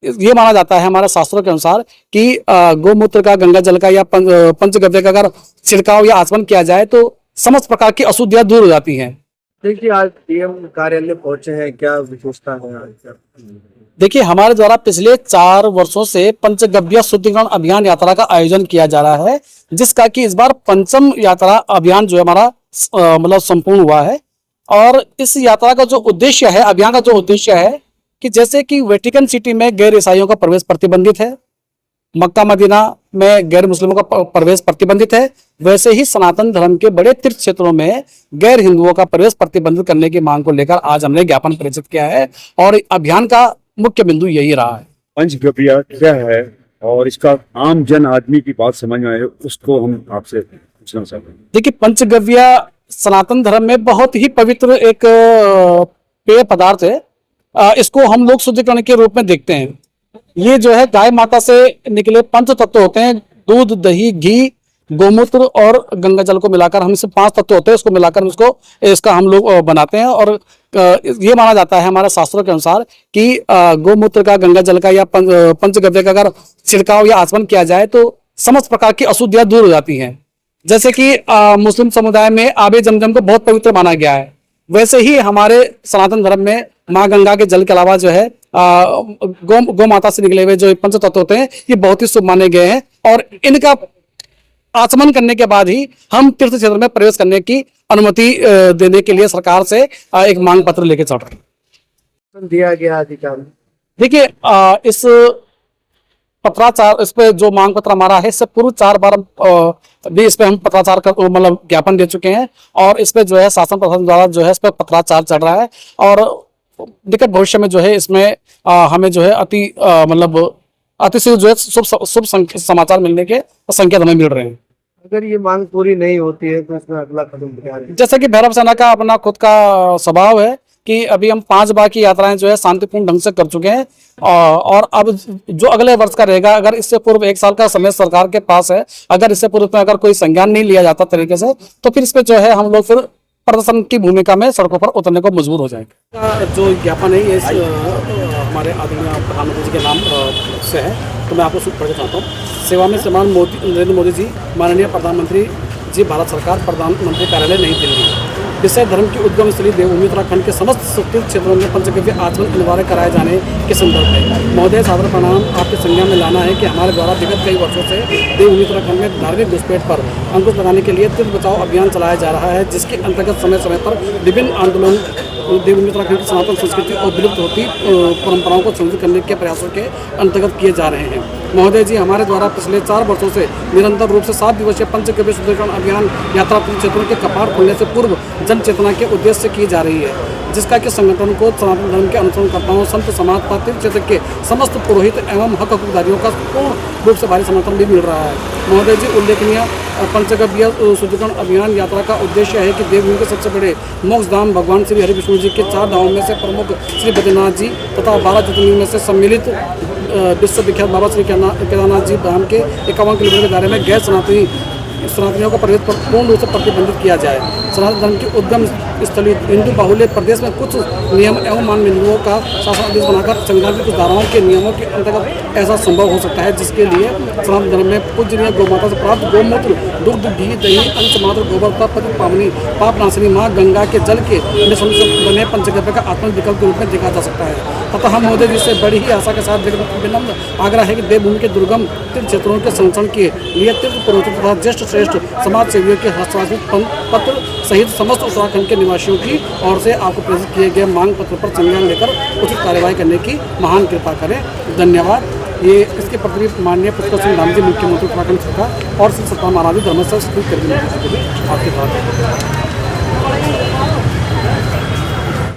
ये माना जाता है हमारे शास्त्रों के अनुसार कि गौमूत्र का, गंगा जल का या पंचगव्य का अगर छिड़काव या आचमन किया जाए तो समस्त प्रकार की अशुद्धियां दूर हो जाती हैं। देखिए, आज डीएम कार्यालय पहुंचे हैं, क्या विशेषता है आज? देखिए, हमारे द्वारा पिछले 4 वर्षों से पंचगव्य शुद्धिकरण अभियान यात्रा का आयोजन किया जा रहा है, जिसका कि इस बार 5वीं यात्रा अभियान जो हमारा मतलब संपूर्ण हुआ है। और इस यात्रा का जो उद्देश्य है, अभियान का जो उद्देश्य है कि जैसे कि वेटिकन सिटी में गैर ईसाइयों का प्रवेश प्रतिबंधित है, मक्का मदीना में गैर मुस्लिमों का प्रवेश प्रतिबंधित है, वैसे ही सनातन धर्म के बड़े तीर्थ क्षेत्रों में गैर हिंदुओं का प्रवेश प्रतिबंधित करने की मांग को लेकर आज हमने ज्ञापन प्रेषित किया है और अभियान का मुख्य बिंदु यही रहा है। पंचगव्य क्या है और इसका आम जन आदमी की बात समझ में आए, उसको हम आपसे पूछना चाहते हैं। देखिए, पंचगव्य सनातन धर्म में बहुत ही पवित्र एक पेय पदार्थ है। इसको हम लोग शुद्धिकरण के रूप में देखते हैं। ये जो है गाय माता से निकले पंच तत्व होते हैं, दूध, दही, घी, गोमूत्र और गंगा जल को मिलाकर हम, इससे 5 तत्व होते हैं, इसको मिलाकर इसका हम लोग बनाते हैं। और ये माना जाता है हमारे शास्त्रों के अनुसार कि गोमूत्र का, गंगा जल का या पंचगव्य का अगर छिड़काव या आचमन किया जाए तो समस्त प्रकार की अशुद्धियां दूर हो जाती हैं। जैसे कि मुस्लिम समुदाय में आबे जमजम को बहुत पवित्र माना गया है, वैसे ही हमारे सनातन धर्म में माँ गंगा के जल के अलावा जो है गौ माता से निकले हुए जो पंच तत्व होते हैं, ये बहुत ही शुभ माने गए हैं। और इनका आचमन करने के बाद ही हम तीर्थ क्षेत्र में प्रवेश करने की अनुमति देने के लिए सरकार से एक मांग पत्र लेके चल रहे हैं। दिया गया अधिकारी, देखिए, इस पत्राचार, इस पे जो मांग पत्र हमारा है, इससे पूर्व 4 बार भी इस पे हम पत्राचार का मतलब ज्ञापन दे चुके हैं और इस पे जो है शासन प्रशासन द्वारा जो है इस पे पत्राचार चल रहा है। और निकट भविष्य में जो है इसमें हमें जो है अतिशीघ्र जो है शुभ समाचार मिलने के संकेत हमें मिल रहे हैं। अगर ये मांग पूरी नहीं होती है तो इसमें अगला कदम क्या है? जैसे कि भैरव सेना का अपना खुद का स्वभाव है कि अभी हम 5 बार की यात्राएं जो है शांतिपूर्ण ढंग से कर चुके हैं और अब जो अगले वर्ष का रहेगा, अगर इससे पूर्व 1 साल का समय सरकार के पास है, अगर इससे पूर्व में अगर कोई संज्ञान नहीं लिया जाता तरीके से, तो फिर इस पे जो है हम लोग फिर प्रदर्शन की भूमिका में सड़कों पर उतरने को मजबूर हो जाएंगे। जो ज्ञापन है ये हमारे आदरणीय प्रधानमंत्री जी के नाम से है, तो मैं आपको पढ़ना चाहता हूँ। सेवा में सम्मान नरेंद्र मोदी जी, माननीय प्रधानमंत्री जी, भारत सरकार, प्रधानमंत्री कार्यालय, नई दिल्ली। विषय धर्म की उद्गम स्थली देवभूमि उत्तराखंड के समस्त तीर्थ क्षेत्रों में पंचगव्य आचमन अनिवार्य कराए जाने के संदर्भ में महोदय सादर प्रणाम आपके संज्ञान में लाना है कि हमारे द्वारा विगत कई वर्षों से देवभूमि उत्तराखंड में धार्मिक घुसपैठ पर अंकुश लगाने के लिए तीर्थ बचाओ अभियान चलाया जा रहा है, जिसके अंतर्गत समय समय पर विभिन्न आंदोलन देवभूमि उत्तराखंड की सनातन संस्कृति और विलुप्त होती परंपराओं को संरक्षित करने के प्रयासों के अंतर्गत किए जा रहे हैं। महोदय जी, हमारे द्वारा पिछले 4 वर्षों से निरंतर रूप से 7 दिवसीय पंचगव्य शुद्धिकरण अभियान यात्रा क्षेत्रों के कपाट खोलने से पूर्व जन चेतना के उद्देश्य से की जा रही है, जिसका कि संगठन को सनातन धर्म के अनुसरणकर्ताओं, संत समाज पर तीर्थ क्षेत्र के समस्त पुरोहित एवं हक हकदारियों का पूर्ण रूप से भारी समर्थन भी मिल रहा है। महोदय जी, उल्लेखनीय पंचगव्य शुद्धिकरण अभियान यात्रा का उद्देश्य है कि देवभूमि के सबसे बड़े मोक्ष धाम भगवान श्री हरि विष्णु जी के 4 धामों में से प्रमुख श्री बद्रीनाथ जी तथा 12 ज्योतिर्लिंग में से सम्मिलित विश्व विख्यात बाबा श्री केदारनाथ जी धाम के 51 किलोमीटर के दायरे में गैर सनातनियों का प्रवेश पर पूर्ण रूप से प्रतिबंधित किया जाए। सनातन धर्म की उद्गम स्थली हिंदू बाहुल्य प्रदेश में कुछ नियम एवं मान बिंदुओं का शासन आदेश बनाकर संविधान की कुछ धाराओं के नियमों के अंतर्गत ऐसा संभव हो सकता है, जिसके लिए सनातन धर्म में पूजनीय गौमाता से प्राप्त गोमूत्र, दुग्ध, घी, दही, अंश मात्र गोबर का पति पावनी पाप नाशिनी माँ गंगा के जल के मिश्रण से बने पंचगव्य का आत्मक विकल्प के रूप में देखा जा सकता है। तथा हम महोदय जी से बड़ी ही आशा के साथ विनम्र आग्रह है कि देवभूमि के दुर्गम तीर्थ क्षेत्रों के संरक्षण के लिए तीर्थ पुरोहित तथा ज्येष्ठ श्रेष्ठ समाज सेवियों के हस्ताक्षरित पत्र सहित समस्त उत्तराखंड के निवासियों की ओर से आपको प्रेषित किए गए मांग पत्र पर संज्ञान लेकर उचित कार्यवाही करने की महान कृपा करें। धन्यवाद। ये इसके पत्र माननीय पुष्कर सिंह धामी जी, मुख्यमंत्री उत्तराखंड सरकार और श्री सतपाल महाराज धर्मस्थल स्थित करके आपके साथ